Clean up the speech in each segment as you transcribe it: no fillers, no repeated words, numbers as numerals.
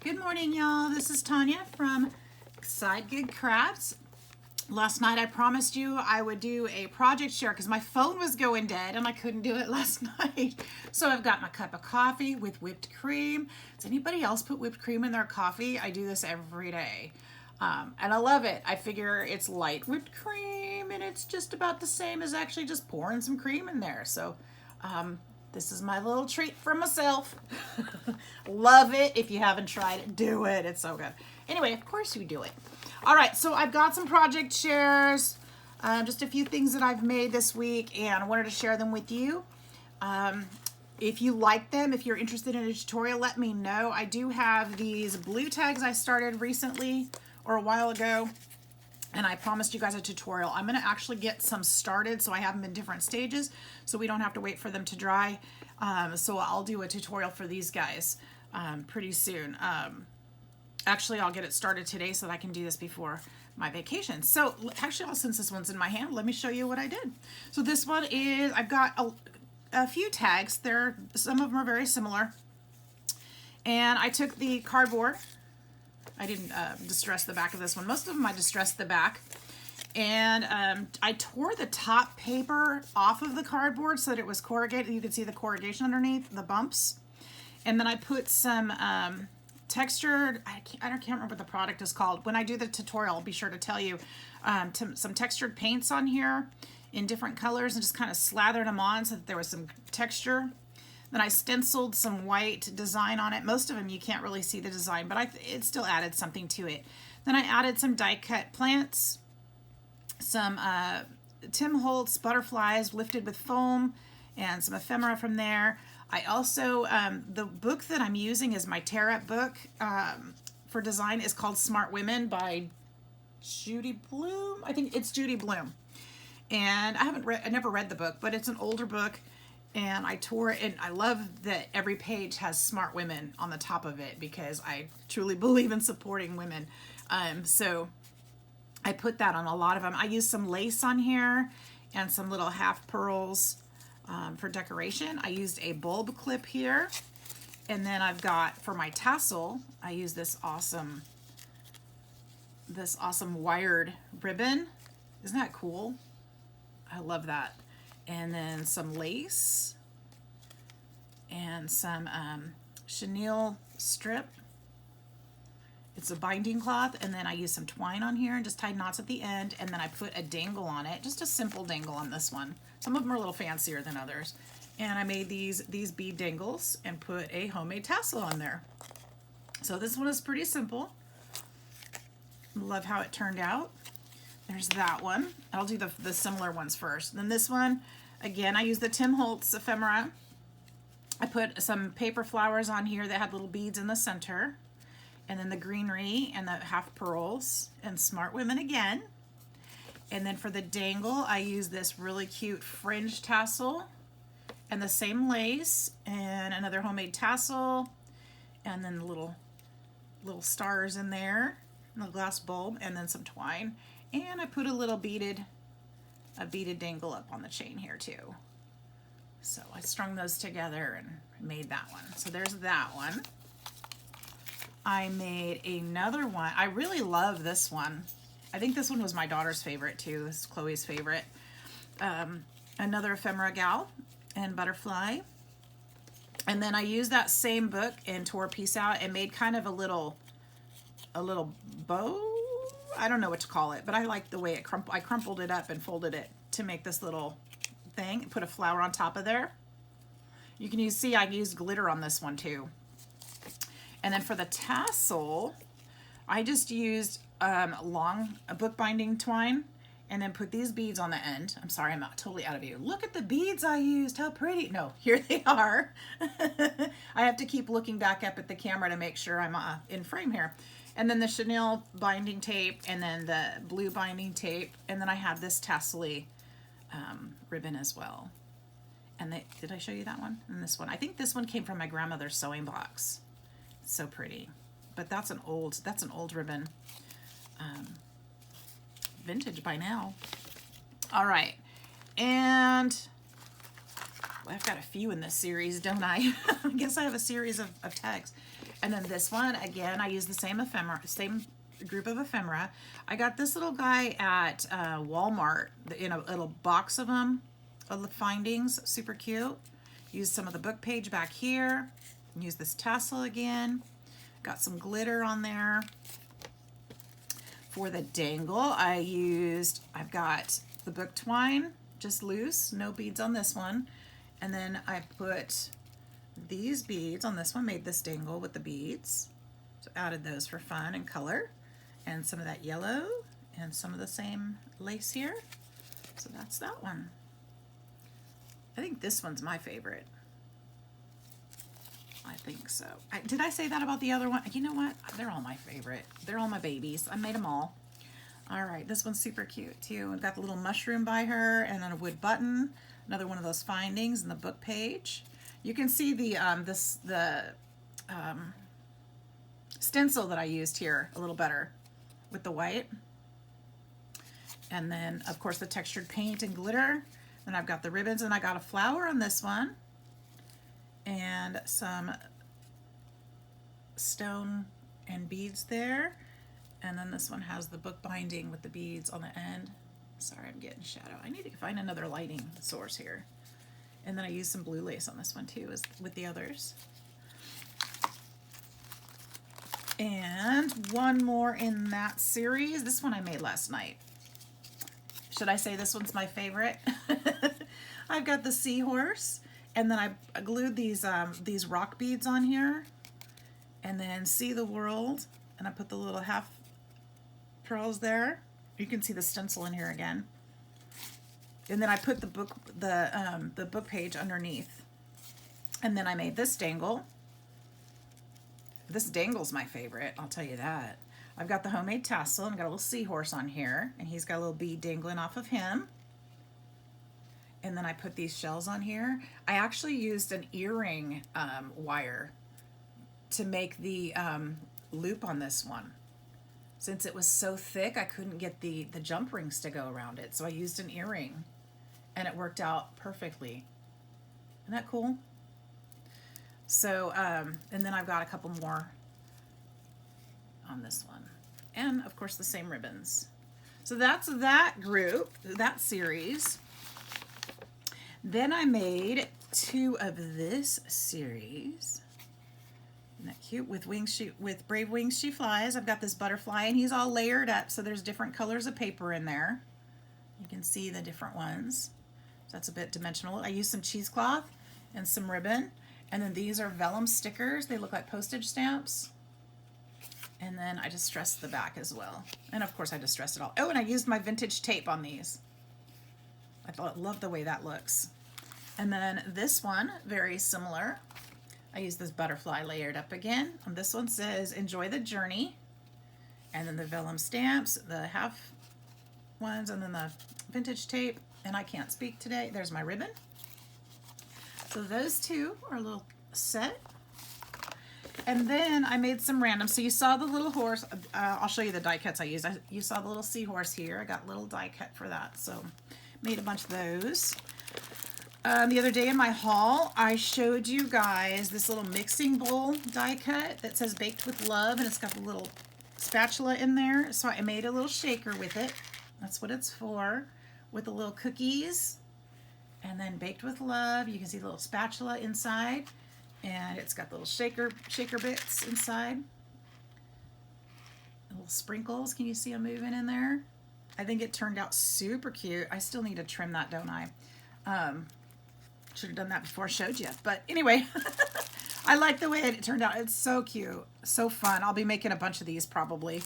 Good morning, y'all. This is Tanya from Side Gig Crafts. Last night I promised you I would do a project share because my phone was going dead and I couldn't do it last night. So I've got my cup of coffee with whipped cream. Does anybody else put whipped cream in their coffee? I do this every day. And I love it. I figure it's light whipped cream and it's just about the same as actually just pouring some cream in there. So this is my little treat for myself. Love it. If you haven't tried it, do it. It's so good. Anyway, of course you do it. All right, so I've got some project shares, just a few things that I've made this week, and I wanted to share them with you. If you like them, if you're interested in a tutorial, let me know. I do have these blue tags I started recently or a while ago, and I promised you guys a tutorial. I'm going to actually get some started, so I have them in different stages, so we don't have to wait for them to dry. So I'll do a tutorial for these guys pretty soon. Actually, I'll get it started today so that I can do this before my vacation. So actually, since this one's in my hand, let me show you what I did. So this one is, I've got a few tags. Some of them are very similar. And I took the cardboard. I didn't distress the back of this one. Most of them I distressed the back. And I tore the top paper off of the cardboard so that it was corrugated. You could see the corrugation underneath, the bumps. And then I put some textured, I can't remember what the product is called. When I do the tutorial, I'll be sure to tell you, some textured paints on here in different colors and just kind of slathered them on so that there was some texture. Then I stenciled some white design on it. Most of them you can't really see the design, but it still added something to it. Then I added some die cut plants, some Tim Holtz butterflies lifted with foam, and some ephemera from there. I also, the book that I'm using is my tear up book for design is called Smart Women by Judy Bloom. I think it's Judy Bloom. And I never read the book, but it's an older book. And I tore it, and I love that every page has smart women on the top of it because I truly believe in supporting women. So I put that on a lot of them. I used some lace on here and some little half pearls for decoration. I used a bulb clip here. And then I've got, for my tassel, I use this awesome wired ribbon. Isn't that cool? I love that. And then some lace and some chenille strip. It's a binding cloth, and then I use some twine on here and just tied knots at the end, and then I put a dangle on it, just a simple dangle on this one. Some of them are a little fancier than others. And I made these bead dangles and put a homemade tassel on there. So this one is pretty simple. Love how it turned out. There's that one. I'll do the similar ones first. Then this one, again, I used the Tim Holtz ephemera. I put some paper flowers on here that had little beads in the center. And then the greenery and the half pearls and Smart Women again. And then for the dangle, I used this really cute fringe tassel and the same lace and another homemade tassel and then the little stars in there and the glass bulb and then some twine. And I put a beaded dangle up on the chain here too. So I strung those together and made that one. So there's that one. I made another one. I really love this one. I think this one was my daughter's favorite too. This is Chloe's favorite. Another ephemera gal and butterfly. And then I used that same book and tore a piece out and made kind of a little bow. I don't know what to call it, but I like the way it I crumpled it up and folded it to make this little thing. Put a flower on top of there. You can see I used glitter on this one too. And then for the tassel, I just used long bookbinding twine and then put these beads on the end. I'm sorry, I'm totally out of view. Look at the beads I used, how pretty. No, here they are. I have to keep looking back up at the camera to make sure I'm in frame here. And then the chenille binding tape and then the blue binding tape. And then I have this tassel-y ribbon as well. And did I show you that one? And this one. I think this one came from my grandmother's sewing box. It's so pretty. But that's an old ribbon. Vintage by now. All right. And Well, I've got a few in this series, don't I? I guess I have a series of tags. And then this one, again, I use the same ephemera, same group of ephemera. I got this little guy at Walmart in a little box of them, of the findings, super cute. Use some of the book page back here. Use this tassel again. Got some glitter on there. For the dangle, I've got the book twine, just loose, no beads on this one. And then I put these beads on this one, made this dangle with the beads. So added those for fun and color. And some of that yellow and some of the same lace here. So that's that one. I think this one's my favorite. I think so. Did I say that about the other one? You know what? They're all my favorite. They're all my babies. I made them all. All right, this one's super cute too. I've got the little mushroom by her and then a wood button. Another one of those findings in the book page. You can see the stencil that I used here a little better with the white. And then, of course, the textured paint and glitter. Then I've got the ribbons, and I got a flower on this one. And some stone and beads there. And then this one has the book binding with the beads on the end. Sorry, I'm getting shadow. I need to find another lighting source here. And then I used some blue lace on this one too, as with the others. And one more in that series. This one I made last night. Should I say this one's my favorite? I've got the Seahorse, and then I glued these rock beads on here, and then See the World, and I put the little half pearls there. You can see the stencil in here again. And then I put the book page underneath. And then I made this dangle. This dangle's my favorite, I'll tell you that. I've got the homemade tassel, and I've got a little seahorse on here, and he's got a little bead dangling off of him. And then I put these shells on here. I actually used an earring wire to make the loop on this one. Since it was so thick, I couldn't get the jump rings to go around it. So I used an earring, and it worked out perfectly. Isn't that cool? So, and then I've got a couple more on this one. And, of course, the same ribbons. So that's that group, that series. Then I made 2 of this series. Isn't that cute? With Brave Wings She Flies. I've got this butterfly, and he's all layered up, so there's different colors of paper in there. You can see the different ones. So that's a bit dimensional. I used some cheesecloth and some ribbon, and then these are vellum stickers. They look like postage stamps. And then I distressed the back as well. And of course I distressed it all. Oh, and I used my vintage tape on these. I love the way that looks. And then this one, very similar. I used this butterfly layered up again. And this one says, enjoy the journey. And then the vellum stamps, the half ones, and then the vintage tape. And I can't speak today. There's my ribbon. So those 2 are a little set. And then I made some random. So you saw the little horse. I'll show you the die cuts I used. You saw the little seahorse here. I got a little die cut for that. So made a bunch of those. The other day in my haul, I showed you guys this little mixing bowl die cut that says Baked with Love, and it's got the little spatula in there. So I made a little shaker with it. That's what it's for, with the little cookies. And then Baked with Love, you can see the little spatula inside, and it's got little shaker bits inside. Little sprinkles, can you see them moving in there? I think it turned out super cute. I still need to trim that, don't I? Should have done that before I showed you. But anyway, I like the way it turned out. It's so cute, so fun. I'll be making a bunch of these probably.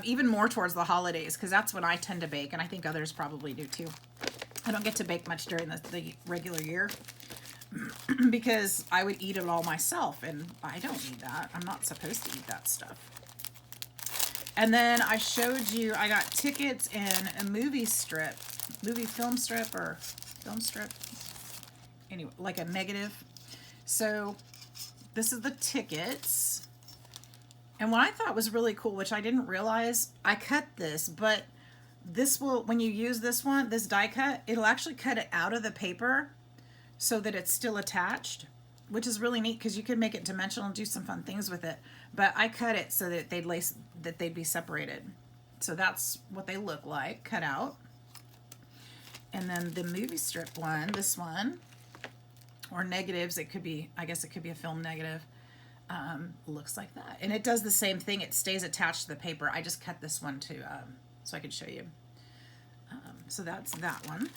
Even more towards the holidays, because that's when I tend to bake, and I think others probably do too. I don't get to bake much during the regular year because I would eat it all myself, and I don't need that. I'm not supposed to eat that stuff. And then I showed you, I got tickets and a movie film strip, anyway, like a negative. So this is the tickets. And what I thought was really cool, which I didn't realize, I cut this, but this will, when you use this one, this die cut, it'll actually cut it out of the paper so that it's still attached, which is really neat because you can make it dimensional and do some fun things with it. But I cut it so that they'd be separated. So that's what they look like cut out. And then the movie strip one, this one, or negatives, it could be, I guess it could be a film negative, looks like that. And it does the same thing. It stays attached to the paper. I just cut this one to, so I could show you. So that's that one.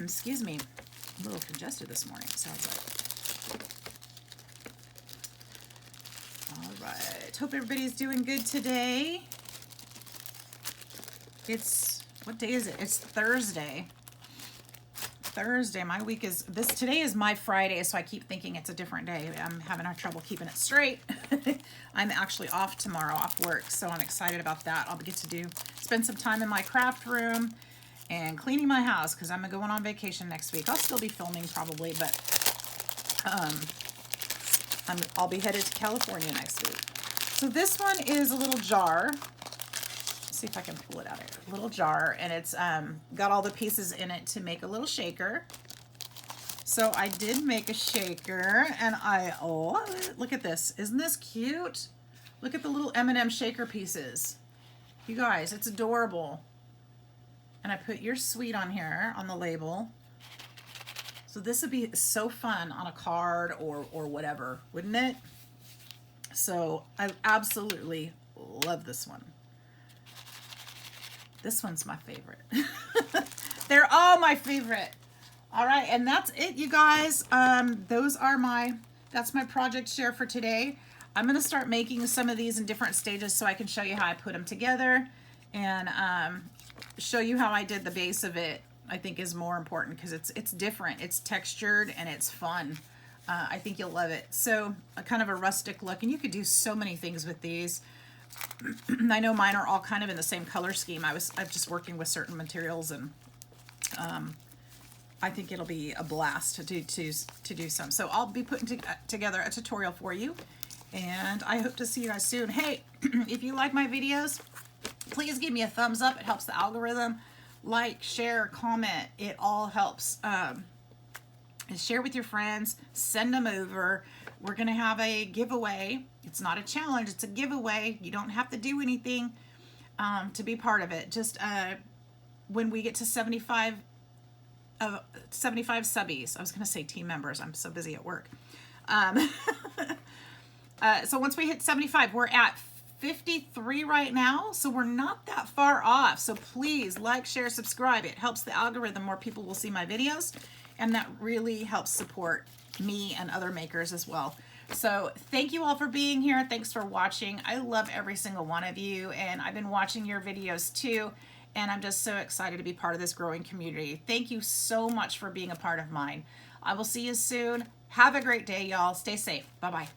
Excuse me, I'm a little congested this morning, sounds like. All right, hope everybody's doing good today. What day is it? It's Thursday. My week is, today is my Friday, so I keep thinking it's a different day. I'm having trouble keeping it straight. I'm actually off tomorrow, off work, so I'm excited about that. I'll get to spend some time in my craft room and cleaning my house because I'm going on vacation next week. I'll still be filming probably, but I'll be headed to California next week. So this one is a little jar. See if I can pull it out here. A little jar, and it's got all the pieces in it to make a little shaker. So I did make a shaker, and look at this. Isn't this cute? Look at the little M&M shaker pieces. You guys, it's adorable. And I put "You're sweet" on here on the label. So this would be so fun on a card or whatever, wouldn't it? So I absolutely love this one. This one's my favorite. They're all my favorite. All right, and that's it, you guys. That's my project share for today. I'm gonna start making some of these in different stages so I can show you how I put them together and show you how I did the base of it. I think is more important because it's different, it's textured, and it's fun. I think you'll love it. So a kind of a rustic look, and you could do so many things with these. I know mine are all kind of in the same color scheme. I'm just working with certain materials, and I think it'll be a blast to do some. So I'll be putting together a tutorial for you, and I hope to see you guys soon. Hey, if you like my videos, please give me a thumbs up. It helps the algorithm. Like, share, comment. It all helps. And share with your friends. Send them over. We're going to have a giveaway. It's not a challenge. It's a giveaway. You don't have to do anything to be part of it. Just when we get to 75 subbies. I was going to say team members. I'm so busy at work. So once we hit 75, we're at 53 right now. So we're not that far off. So please like, share, subscribe. It helps the algorithm. More people will see my videos. And that really helps support me and other makers as well. So thank you all for being here. Thanks for watching. I love every single one of you, and I've been watching your videos too, and I'm just so excited to be part of this growing community. Thank you so much for being a part of mine. I will see you soon. Have a great day, y'all. Stay safe. Bye-bye.